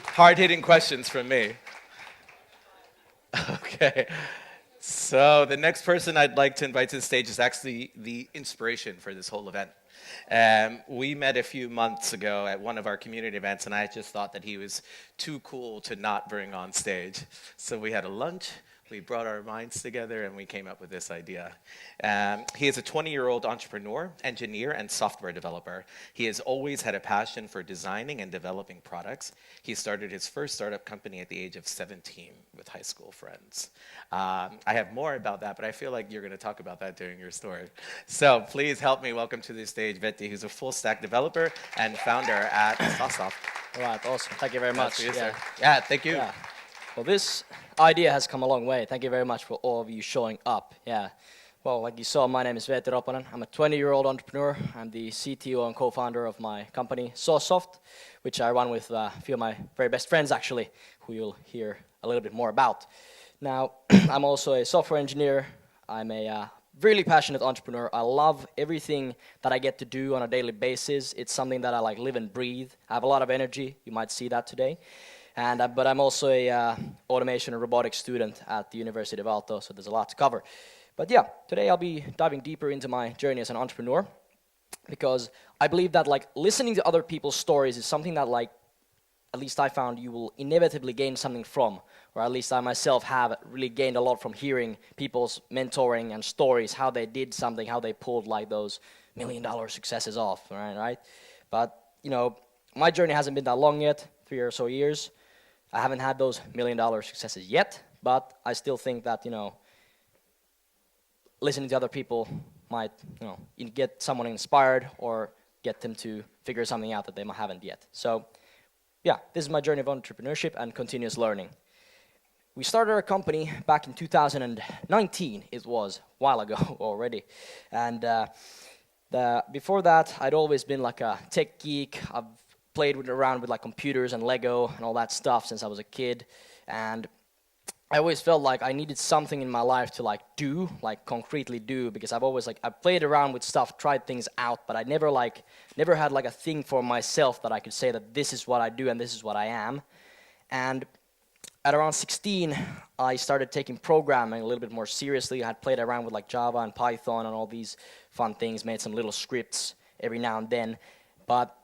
Hard-hitting questions from me. Okay. So the next person I'd like to invite to the stage is actually the inspiration for this whole event. We met a few months ago at one of our community events, and I just thought that he was too cool to not bring on stage. So we had a lunch, we brought our minds together, and we came up with this idea. He is a 20-year-old entrepreneur, engineer, and software developer. He has always had a passion for designing and developing products. He started his first startup company at the age of 17 with high school friends. I have more about that, but I feel like you're going to talk about that during your story. So please help me welcome to the stage Vetti, who's a full-stack developer and founder at Softsoft. All right, awesome. Thank you very much. Yeah, thank you. Yeah. Well, this idea has come a long way. Thank you very much for all of you showing up. Yeah. Well, like you saw, my name is Vetti Roponen. I'm a 20-year-old entrepreneur. I'm the CTO and co-founder of my company, Softsoft, which I run with a few of my very best friends, actually, who you'll hear a little bit more about. Now, I'm also a software engineer. I'm a really passionate entrepreneur. I love everything that I get to do on a daily basis. It's something that I like live and breathe. I have a lot of energy. You might see that today. But I'm also a automation and robotics student at the University of Aalto, so there's a lot to cover. But yeah, today I'll be diving deeper into my journey as an entrepreneur, because I believe that like listening to other people's stories is something that like, at least I found you will inevitably gain something from, or at least I myself have really gained a lot from hearing people's mentoring and stories, how they did something, how they pulled like those $1 million successes off, right? But, you know, my journey hasn't been that long yet, 3 or so years. I haven't had those $1 million successes yet, but I still think that, you know, listening to other people might, you know, get someone inspired or get them to figure something out that they haven't yet. So, yeah, this is my journey of entrepreneurship and continuous learning. We started our company back in 2019. It was a while ago already. And before that, I'd always been like a tech geek. I've played around with like computers and Lego and all that stuff since I was a kid. And I always felt like I needed something in my life to like do, like concretely do, because I've always like, I played around with stuff, tried things out, but I never had like a thing for myself that I could say that this is what I do and this is what I am. And at around 16, I started taking programming a little bit more seriously. I had played around with like Java and Python and all these fun things, made some little scripts every now and then. But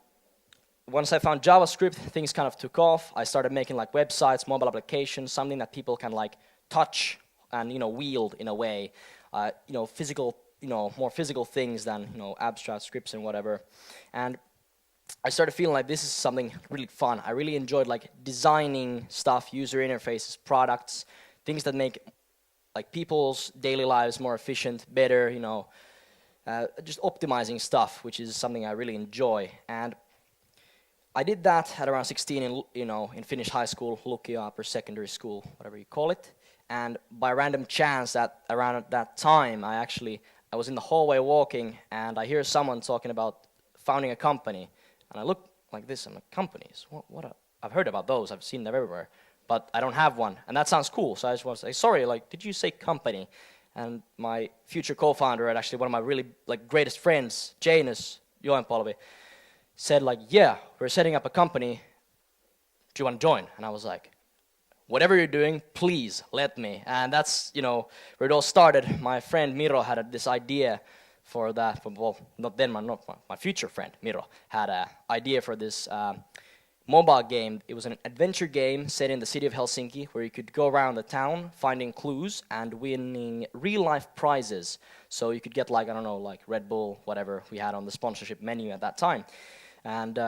once I found JavaScript, things kind of took off. I started making like websites, mobile applications, something that people can like touch and, you know, wield in a way. You know, physical, you know, more physical things than, you know, abstract scripts and whatever. And I started feeling like this is something really fun. I really enjoyed like designing stuff, user interfaces, products, things that make like people's daily lives more efficient, better, you know, just optimizing stuff, which is something I really enjoy. And I did that at around 16 in Finnish high school, lukio, upper secondary school, whatever you call it. And by random chance, around that time, I was in the hallway walking, and I hear someone talking about founding a company. And I look like this, I'm like, companies? I've heard about those, I've seen them everywhere, but I don't have one. And that sounds cool, so I just want to say, sorry, like, did you say company? And my future co-founder, and actually one of my really like greatest friends, Janus Joenpolvi, said like, yeah, we're setting up a company, do you want to join? And I was like, whatever you're doing, please let me. And that's, you know, where it all started. My friend Miro had this idea for that, well, my future friend Miro had an idea for this mobile game. It was an adventure game set in the city of Helsinki where you could go around the town finding clues and winning real-life prizes. So you could get like, I don't know, like Red Bull, whatever we had on the sponsorship menu at that time. And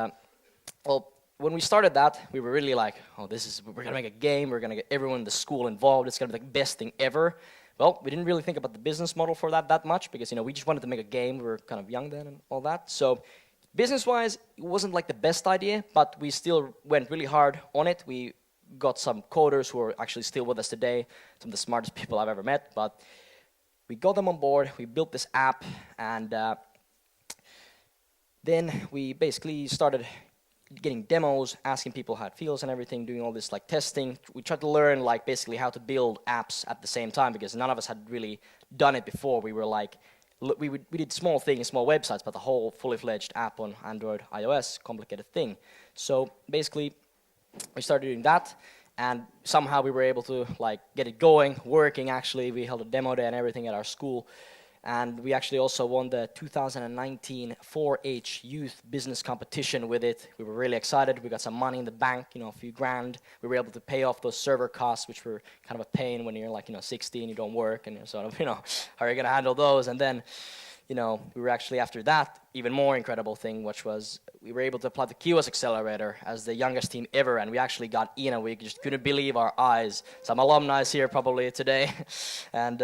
well, when we started that, we were really like, oh, we're gonna make a game, we're gonna get everyone in the school involved, it's gonna be the best thing ever. Well, we didn't really think about the business model for that much because, you know, we just wanted to make a game. We were kind of young then and all that. So business-wise, it wasn't like the best idea, but we still went really hard on it. We got some coders who are actually still with us today, some of the smartest people I've ever met, but we got them on board, we built this app, and then we basically started getting demos, asking people how it feels and everything, doing all this like testing. We tried to learn like basically how to build apps at the same time because none of us had really done it before. We were like we did small things, small websites, but the whole fully fledged app on Android, iOS, complicated thing. So basically, we started doing that, and somehow we were able to like get it going, working. Actually, we held a demo day and everything at our school. And we actually also won the 2019 4-H youth business competition with it. We were really excited. We got some money in the bank, a few grand. We were able to pay off those server costs, which were kind of a pain when you're like, 16, you don't work, and you're sort of, how are you going to handle those? And then, we were actually after that, even more incredible thing, which was we were able to apply the QS Accelerator as the youngest team ever, and we actually got in, and we just couldn't believe our eyes. Some alumni here probably today, and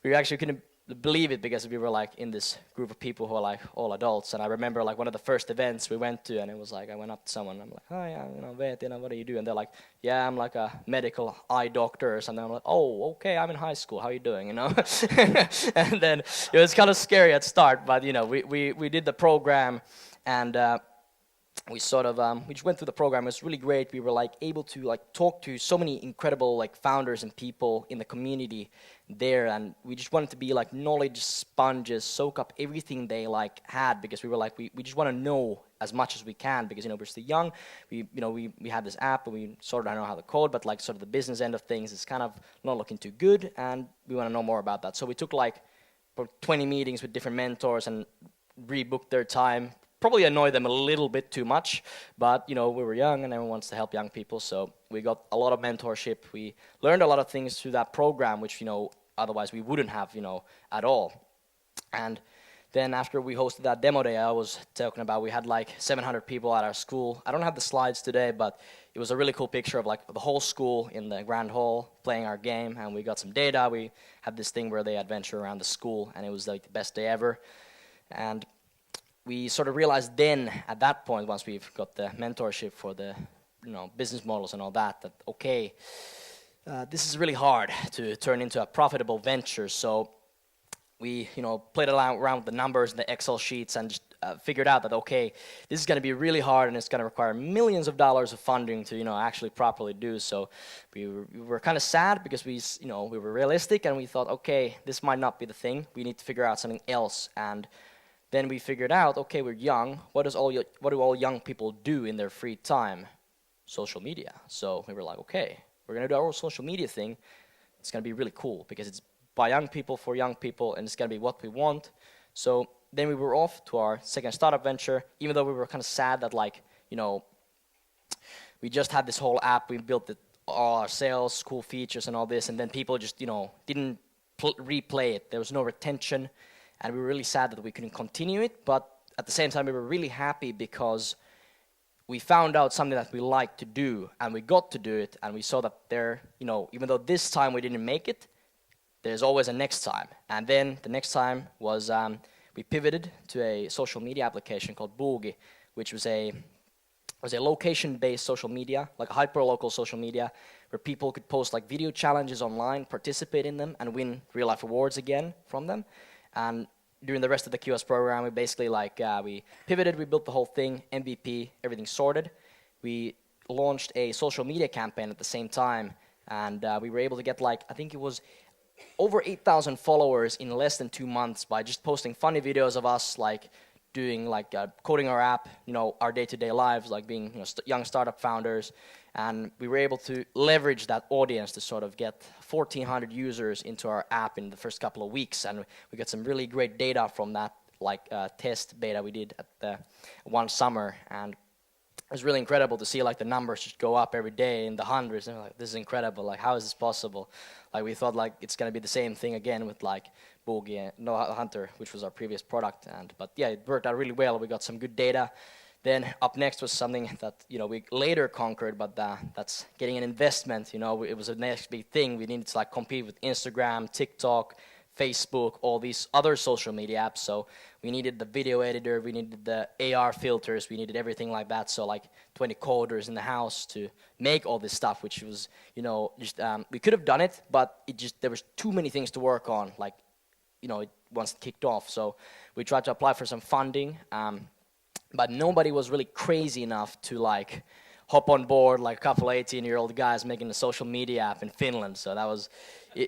we actually couldn't believe it because we were like in this group of people who are like all adults. And I remember like one of the first events we went to, and it was like I went up to someone and I'm like, oh yeah, Veetina, what do you do? And they're like, yeah, I'm like a medical eye doctor or something. I'm like, oh, okay, I'm in high school, how are you doing, And then it was kind of scary at start, but we did the program, and we sort of we just went through the program. It was really great. We were like able to like talk to so many incredible like founders and people in the community there, and we just wanted to be like knowledge sponges, soak up everything they like had, because we were like we just want to know as much as we can, because we're still young. We had this app and we sort of don't know how to code, but like sort of the business end of things is kind of not looking too good, and we want to know more about that. So we took like 20 meetings with different mentors and rebooked their time. Probably annoyed them a little bit too much, but we were young and everyone wants to help young people, so we got a lot of mentorship. We learned a lot of things through that program, which otherwise we wouldn't have at all. And then after we hosted that demo day I was talking about, we had like 700 people at our school. I don't have the slides today, but it was a really cool picture of like the whole school in the grand hall playing our game, and we got some data. We had this thing where they adventure around the school, and it was like the best day ever. And we sort of realized then, at that point, once we've got the mentorship for the business models and all that, that okay, this is really hard to turn into a profitable venture. So we played around with the numbers and the Excel sheets, and just figured out that okay, this is going to be really hard, and it's going to require millions of dollars of funding to actually properly do. So we were kind of sad, because we were realistic, and we thought okay, this might not be the thing. We need to figure out something else. And then we figured out, okay, we're young. What do all young people do in their free time? Social media. So we were like, okay, we're going to do our social media thing. It's going to be really cool, because it's by young people for young people, and it's going to be what we want. So then we were off to our second startup venture, even though we were kind of sad that we just had this whole app. We built it all ourselves, cool features and all this, and then people just, didn't replay it. There was no retention. And we were really sad that we couldn't continue it, but at the same time we were really happy because we found out something that we liked to do, and we got to do it, and we saw that there, even though this time we didn't make it, there's always a next time. And then the next time was we pivoted to a social media application called Boogie, which was a location-based social media, like a hyper-local social media, where people could post like video challenges online, participate in them, and win real-life rewards again from them. And during the rest of the QS program, we basically we pivoted, we built the whole thing, MVP, everything sorted. We launched a social media campaign at the same time, and we were able to get I think it was over 8,000 followers in less than 2 months by just posting funny videos of us doing coding our app, our day-to-day lives, being young startup founders. And we were able to leverage that audience to sort of get 1,400 users into our app in the first couple of weeks. And we got some really great data from that test beta we did at the one summer. And it was really incredible to see the numbers just go up every day in the hundreds. And this is incredible. How is this possible? We thought it's going to be the same thing again with Boogie and No Hunter, which was our previous product. But yeah, it worked out really well. We got some good data. Then up next was something that we later conquered, but that's getting an investment. It was a next big thing. We needed to compete with Instagram, TikTok, Facebook, all these other social media apps. So we needed the video editor, we needed the AR filters, we needed everything like that. So 20 coders in the house to make all this stuff, which was just we could have done it, but there was too many things to work on. Once it kicked off, so we tried to apply for some funding. But nobody was really crazy enough to hop on board like a couple of 18-year-old guys making a social media app in Finland. So that was,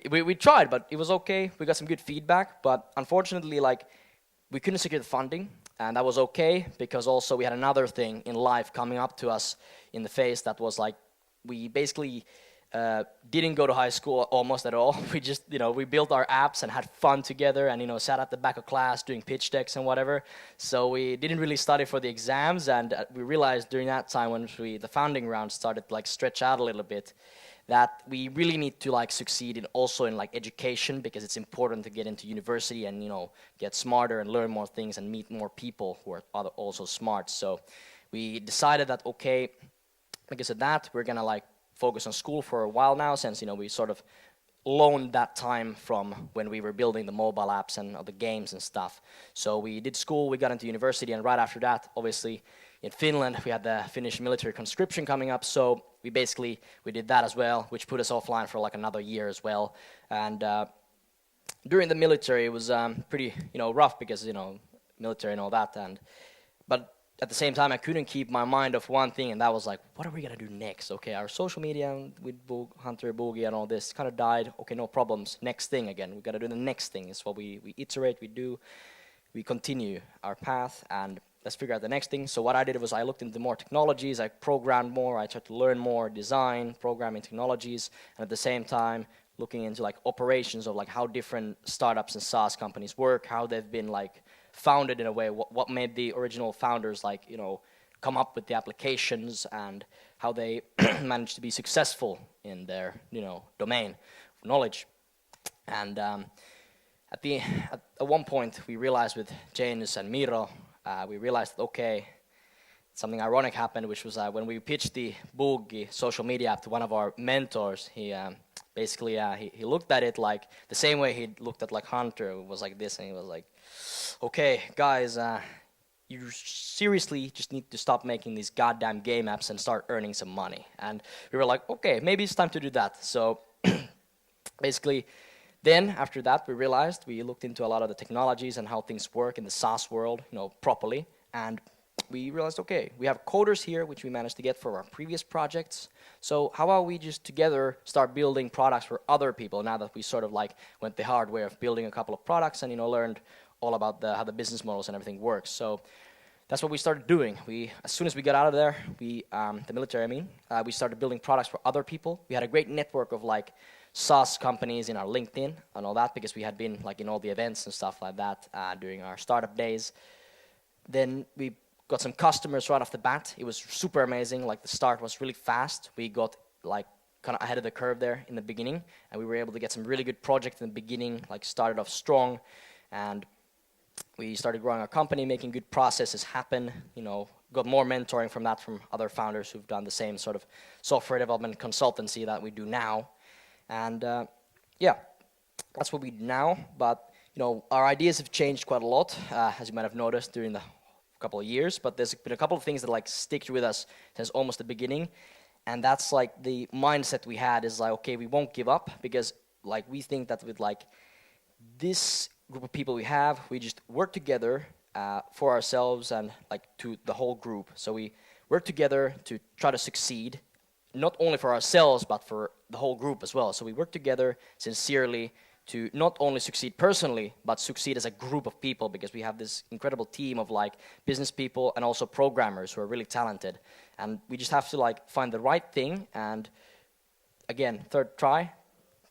we tried, but it was okay. We got some good feedback, but unfortunately, like, we couldn't secure the funding, and that was okay because also we had another thing in life coming up to us in the face that was like, we basically didn't go to high school almost at all. We just, we built our apps and had fun together and, sat at the back of class doing pitch decks and whatever. So we didn't really study for the exams, and we realized during that time when the founding round started to like stretch out a little bit, that we really need to like succeed in also in like education, because it's important to get into university and, get smarter and learn more things and meet more people who are also smart. So we decided that, okay, because of that, we're gonna like focus on school for a while now, since we sort of loaned that time from when we were building the mobile apps and the games and stuff. So we did school, we got into university, and right after that, obviously in Finland we had the Finnish military conscription coming up, so we did that as well, which put us offline for like another year as well. And during the military it was pretty rough, because military and all that, but at the same time, I couldn't keep my mind off one thing, and that was like, what are we gonna do next? Okay, our social media with Hunter, Boogie, and all this kind of died. Okay, no problems. Next thing again. We gotta do the next thing. It's what we iterate, we continue our path, and let's figure out the next thing. So what I did was I looked into more technologies, I programmed more, I tried to learn more design, programming technologies, and at the same time, looking into like operations of like how different startups and SaaS companies work, how they've been like founded in a way, what made the original founders like, come up with the applications, and how they managed to be successful in their, domain of knowledge. And at one point, we realized with Janus and Miro, we realized that, okay, something ironic happened, which was when we pitched the Boogie social media app to one of our mentors, he basically he looked at it like the same way he looked at like Hunter. It was like this, and he was like, okay, guys, you seriously just need to stop making these goddamn game apps and start earning some money. And we were like, okay, maybe it's time to do that. So basically, then after that, we looked into a lot of the technologies and how things work in the SaaS world, properly. And we realized, okay, we have coders here, which we managed to get for our previous projects. So how about we just together start building products for other people, now that we sort of like went the hard way of building a couple of products and, learned all about how the business models and everything works. So that's what we started doing. As soon as we got out of there, the military, we started building products for other people. We had a great network of like SaaS companies in our LinkedIn and all that, because we had been like in all the events and stuff like that during our startup days. Then we got some customers right off the bat. It was super amazing. Like the start was really fast. We got like kind of ahead of the curve there in the beginning, and we were able to get some really good projects in the beginning, like started off strong, and we started growing our company, making good processes happen, got more mentoring from other founders who've done the same sort of software development consultancy that we do now. And that's what we do now. But, our ideas have changed quite a lot, as you might have noticed during the couple of years. But there's been a couple of things that like stick with us since almost the beginning. And that's like the mindset we had is like, okay, we won't give up, because like we think that with like this group of people we just work together for ourselves and like to the whole group. So we work together to try to succeed, not only for ourselves, but for the whole group as well. So we work together sincerely to not only succeed personally, but succeed as a group of people, because we have this incredible team of like business people and also programmers who are really talented. And we just have to like find the right thing. And again, third try,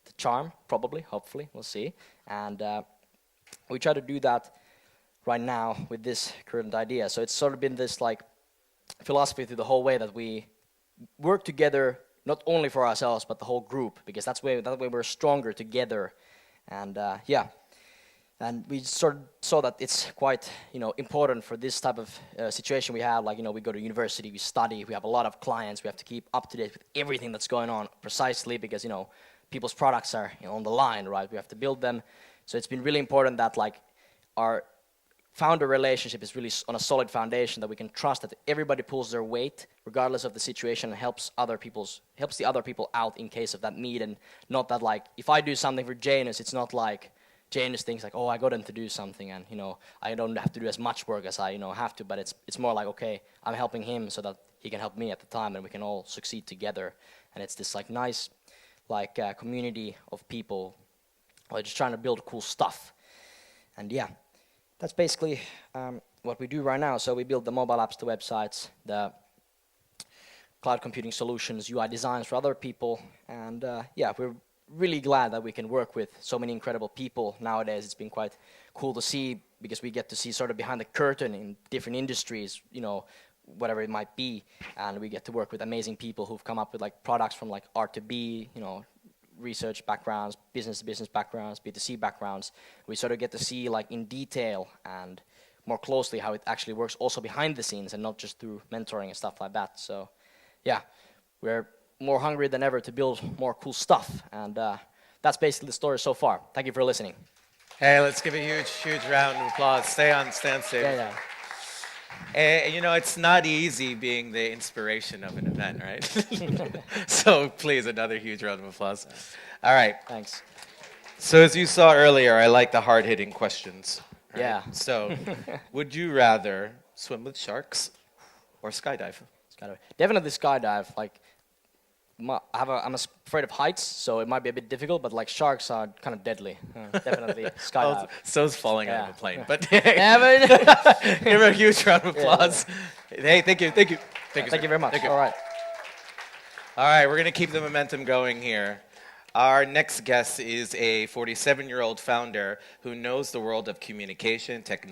the charm, probably, hopefully, we'll see. And we try to do that right now with this current idea. So it's sort of been this like philosophy through the whole way that we work together, not only for ourselves, but the whole group, because that way we're stronger together. And and we sort of saw that it's quite important for this type of situation we have. Like we go to university, we study, we have a lot of clients, we have to keep up to date with everything that's going on, precisely because people's products are on the line, right? We have to build them. So it's been really important that like our founder relationship is really on a solid foundation, that we can trust that everybody pulls their weight regardless of the situation and helps the other people out in case of that need. And not that like if I do something for Janus, it's not like Janus thinks like, oh, I got him to do something, and I don't have to do as much work as I have to. But it's more like, okay, I'm helping him so that he can help me at the time, and we can all succeed together. And it's this like nice, like community of people, just trying to build cool stuff. And yeah, that's basically what we do right now. So we build the mobile apps, the websites, the cloud computing solutions, UI designs for other people, and yeah, we're really glad that we can work with so many incredible people nowadays. It's been quite cool to see, because we get to see sort of behind the curtain in different industries, whatever it might be, and we get to work with amazing people who've come up with like products from like R to B, research backgrounds, business to business backgrounds, B2C backgrounds. We sort of get to see like in detail and more closely how it actually works also behind the scenes, and not just through mentoring and stuff like that. So yeah, we're more hungry than ever to build more cool stuff, and that's basically the story so far. Thank you for listening. Hey, let's give a huge, huge round of applause. Stay on stage. Yeah. It's not easy being the inspiration of an event, right? So please, another huge round of applause. All right. Thanks. So as you saw earlier, I like the hard-hitting questions. Right? Yeah. So, would you rather swim with sharks or skydive? Definitely skydive. Like, I'm afraid of heights, so it might be a bit difficult. But like sharks are kind of deadly. Definitely skydive. Oh, so's falling out of a plane. But give him a huge round of applause. Yeah. Hey, thank you. Thank you very much. All right. All right, we're gonna keep the momentum going here. Our next guest is a 47-year-old founder who knows the world of communication, technology.